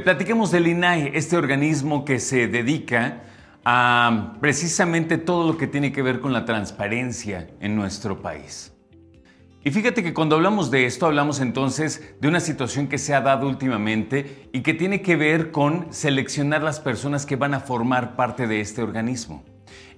Platiquemos del INAI, este organismo que se dedica a precisamente todo lo que tiene que ver con la transparencia en nuestro país. Y fíjate que cuando hablamos de esto, hablamos entonces de una situación que se ha dado últimamente y que tiene que ver con seleccionar las personas que van a formar parte de este organismo.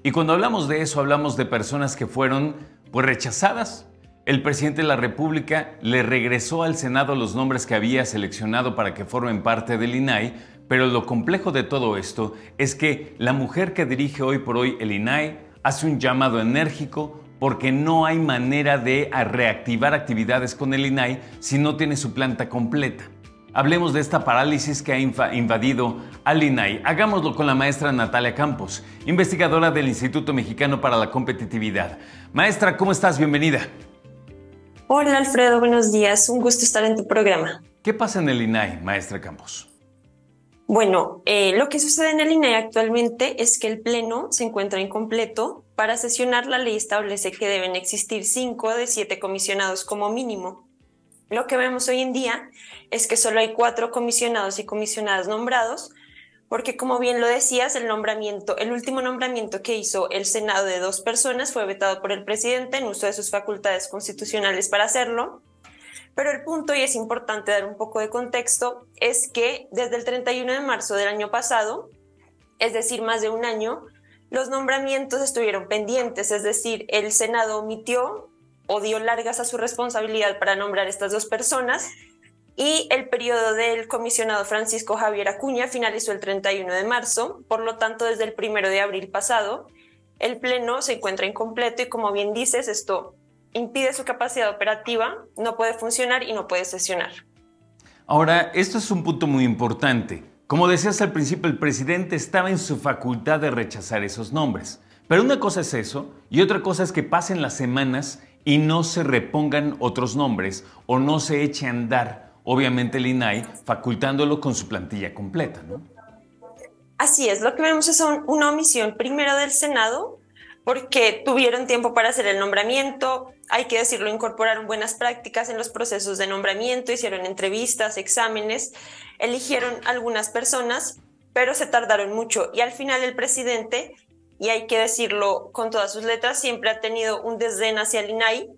Y cuando hablamos de eso, hablamos de personas que fueron rechazadas. El presidente de la República le regresó al Senado los nombres que había seleccionado para que formen parte del INAI, pero lo complejo de todo esto es que la mujer que dirige hoy por hoy el INAI hace un llamado enérgico porque no hay manera de reactivar actividades con el INAI si no tiene su planta completa. Hablemos de esta parálisis que ha invadido al INAI. Hagámoslo con la maestra Natalia Campos, investigadora del Instituto Mexicano para la Competitividad. Maestra, ¿cómo estás? Bienvenida. Hola Alfredo, buenos días. Un gusto estar en tu programa. ¿Qué pasa en el INAI, maestra Campos? Bueno, lo que sucede en el INAI actualmente es que el Pleno se encuentra incompleto. Para sesionar, la ley establece que deben existir 5 de 7 comisionados como mínimo. Lo que vemos hoy en día es que solo hay 4 comisionados y comisionadas nombrados, porque como bien lo decías, el último nombramiento que hizo el Senado de 2 personas fue vetado por el presidente en uso de sus facultades constitucionales para hacerlo. Pero el punto, y es importante dar un poco de contexto, es que desde el 31 de marzo del año pasado, es decir, más de un año, los nombramientos estuvieron pendientes, es decir, el Senado omitió o dio largas a su responsabilidad para nombrar estas 2 personas, y el periodo del comisionado Francisco Javier Acuña finalizó el 31 de marzo, por lo tanto, desde el 1 de abril pasado, el Pleno se encuentra incompleto y, como bien dices, esto impide su capacidad operativa, no puede funcionar y no puede sesionar. Ahora, esto es un punto muy importante. Como decías al principio, el presidente estaba en su facultad de rechazar esos nombres. Pero una cosa es eso y otra cosa es que pasen las semanas y no se repongan otros nombres o no se eche a andar, obviamente, el INAI facultándolo con su plantilla completa, ¿no? Así es, lo que vemos es una omisión primero del Senado, porque tuvieron tiempo para hacer el nombramiento, hay que decirlo, incorporaron buenas prácticas en los procesos de nombramiento, hicieron entrevistas, exámenes, eligieron algunas personas, pero se tardaron mucho y al final el presidente, y hay que decirlo con todas sus letras, siempre ha tenido un desdén hacia el INAI,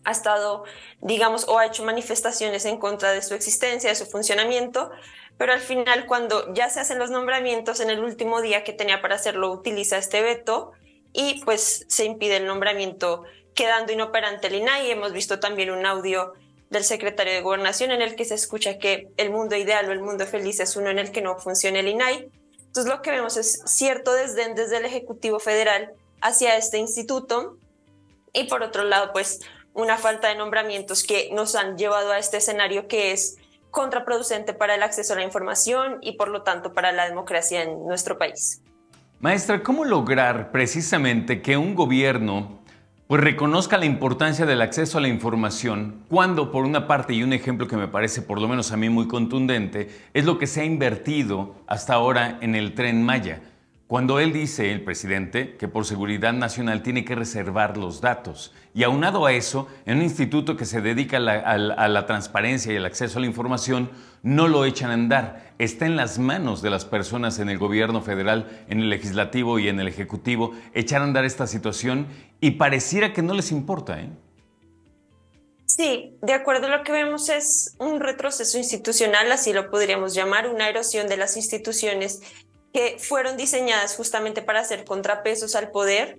ha estado, digamos, o ha hecho manifestaciones en contra de su existencia, de su funcionamiento, pero al final, cuando ya se hacen los nombramientos, en el último día que tenía para hacerlo, utiliza este veto y pues se impide el nombramiento, quedando inoperante el INAI. Hemos visto también un audio del secretario de Gobernación en el que se escucha que el mundo ideal o el mundo feliz es uno en el que no funciona el INAI. Entonces lo que vemos es cierto desdén desde el Ejecutivo Federal hacia este instituto y por otro lado pues una falta de nombramientos que nos han llevado a este escenario que es contraproducente para el acceso a la información y por lo tanto para la democracia en nuestro país. Maestra, ¿cómo lograr precisamente que un gobierno reconozca la importancia del acceso a la información cuando, por una parte, y un ejemplo que me parece por lo menos a mí muy contundente, es lo que se ha invertido hasta ahora en el Tren Maya? Cuando él dice, el presidente, que por seguridad nacional tiene que reservar los datos. Y aunado a eso, en un instituto que se dedica a la transparencia y el acceso a la información, no lo echan a andar. Está en las manos de las personas en el gobierno federal, en el legislativo y en el ejecutivo, echar a andar esta situación y pareciera que no les importa, ¿eh? Sí, de acuerdo, lo que vemos es un retroceso institucional, así lo podríamos llamar, una erosión de las instituciones que fueron diseñadas justamente para hacer contrapesos al poder,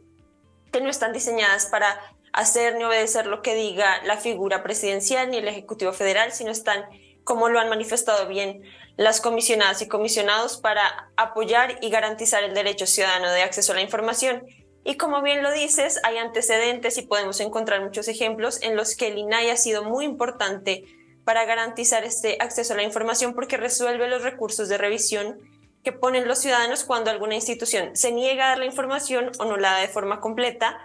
que no están diseñadas para hacer ni obedecer lo que diga la figura presidencial ni el Ejecutivo Federal, sino están, como lo han manifestado bien las comisionadas y comisionados, para apoyar y garantizar el derecho ciudadano de acceso a la información. Y como bien lo dices, hay antecedentes y podemos encontrar muchos ejemplos en los que el INAI ha sido muy importante para garantizar este acceso a la información porque resuelve los recursos de revisión que ponen los ciudadanos cuando alguna institución se niega a dar la información o no la da de forma completa.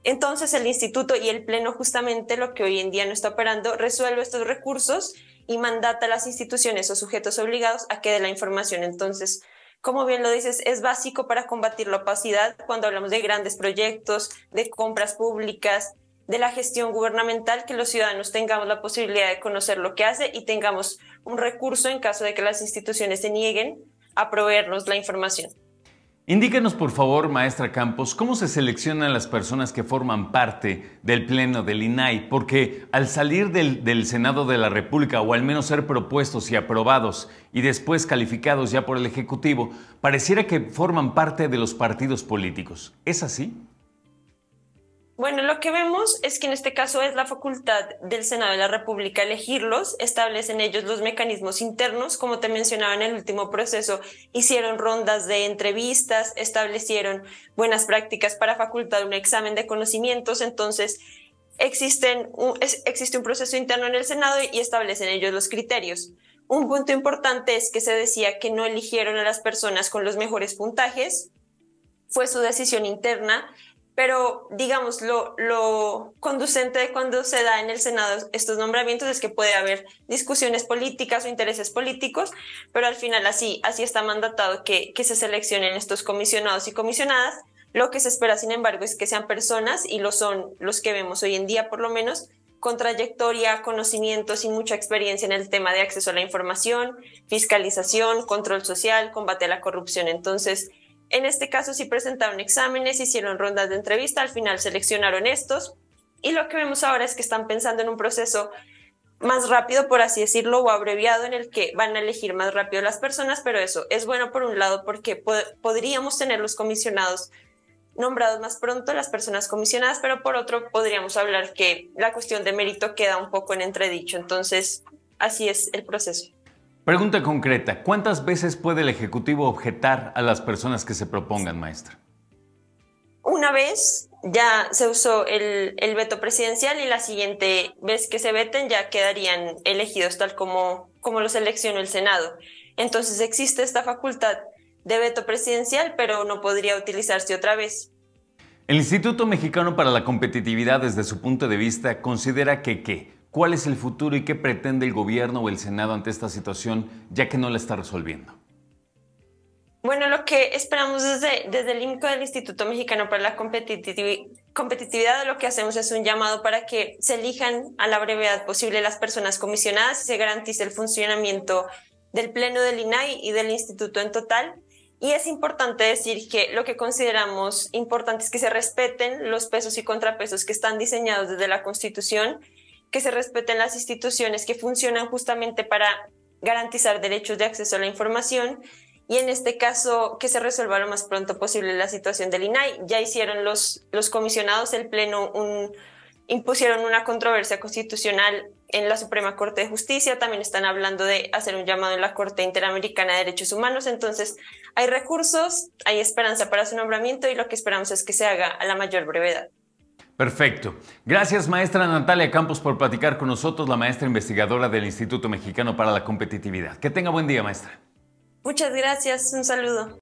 Entonces el instituto y el Pleno, justamente lo que hoy en día no está operando, resuelve estos recursos y mandata a las instituciones o sujetos obligados a que dé la información. Entonces, como bien lo dices, es básico para combatir la opacidad cuando hablamos de grandes proyectos, de compras públicas, de la gestión gubernamental, que los ciudadanos tengamos la posibilidad de conocer lo que hace y tengamos un recurso en caso de que las instituciones se nieguen a proveernos la información. Indíquenos, por favor, maestra Campos, cómo se seleccionan las personas que forman parte del Pleno del INAI, porque al salir del Senado de la República, o al menos ser propuestos y aprobados y después calificados ya por el Ejecutivo, pareciera que forman parte de los partidos políticos. ¿Es así? Bueno, lo que vemos es que en este caso es la facultad del Senado de la República elegirlos, establecen ellos los mecanismos internos, como te mencionaba en el último proceso, hicieron rondas de entrevistas, establecieron buenas prácticas para facultar un examen de conocimientos, entonces existe un proceso interno en el Senado y establecen ellos los criterios. Un punto importante es que se decía que no eligieron a las personas con los mejores puntajes, fue su decisión interna. Pero, digamos, lo conducente de cuando se da en el Senado estos nombramientos es que puede haber discusiones políticas o intereses políticos, pero al final así está mandatado que se seleccionen estos comisionados y comisionadas. Lo que se espera, sin embargo, es que sean personas, y lo son los que vemos hoy en día por lo menos, con trayectoria, conocimientos y mucha experiencia en el tema de acceso a la información, fiscalización, control social, combate a la corrupción. Entonces, en este caso sí presentaron exámenes, hicieron rondas de entrevista, al final seleccionaron estos y lo que vemos ahora es que están pensando en un proceso más rápido, por así decirlo, o abreviado en el que van a elegir más rápido las personas, pero eso es bueno por un lado porque podríamos tener los comisionados nombrados más pronto, las personas comisionadas, pero por otro podríamos hablar que la cuestión de mérito queda un poco en entredicho, entonces así es el proceso. Pregunta concreta, ¿cuántas veces puede el Ejecutivo objetar a las personas que se propongan, maestra? Una vez ya se usó el veto presidencial y la siguiente vez que se veten ya quedarían elegidos tal como lo seleccionó el Senado. Entonces existe esta facultad de veto presidencial, pero no podría utilizarse otra vez. El Instituto Mexicano para la Competitividad, desde su punto de vista, considera que ¿qué? ¿Cuál es el futuro y qué pretende el gobierno o el Senado ante esta situación, ya que no la está resolviendo? Bueno, lo que esperamos desde el IMCO del Instituto Mexicano para la Competitividad, lo que hacemos es un llamado para que se elijan a la brevedad posible las personas comisionadas y se garantice el funcionamiento del Pleno del INAI y del Instituto en total. Y es importante decir que lo que consideramos importante es que se respeten los pesos y contrapesos que están diseñados desde la Constitución, que se respeten las instituciones que funcionan justamente para garantizar derechos de acceso a la información y en este caso que se resuelva lo más pronto posible la situación del INAI. Ya hicieron los comisionados, el Pleno, impusieron una controversia constitucional en la Suprema Corte de Justicia, también están hablando de hacer un llamado en la Corte Interamericana de Derechos Humanos, entonces hay recursos, hay esperanza para su nombramiento y lo que esperamos es que se haga a la mayor brevedad. Perfecto. Gracias, maestra Natalia Campos, por platicar con nosotros, la maestra investigadora del Instituto Mexicano para la Competitividad. Que tenga buen día, maestra. Muchas gracias, un saludo.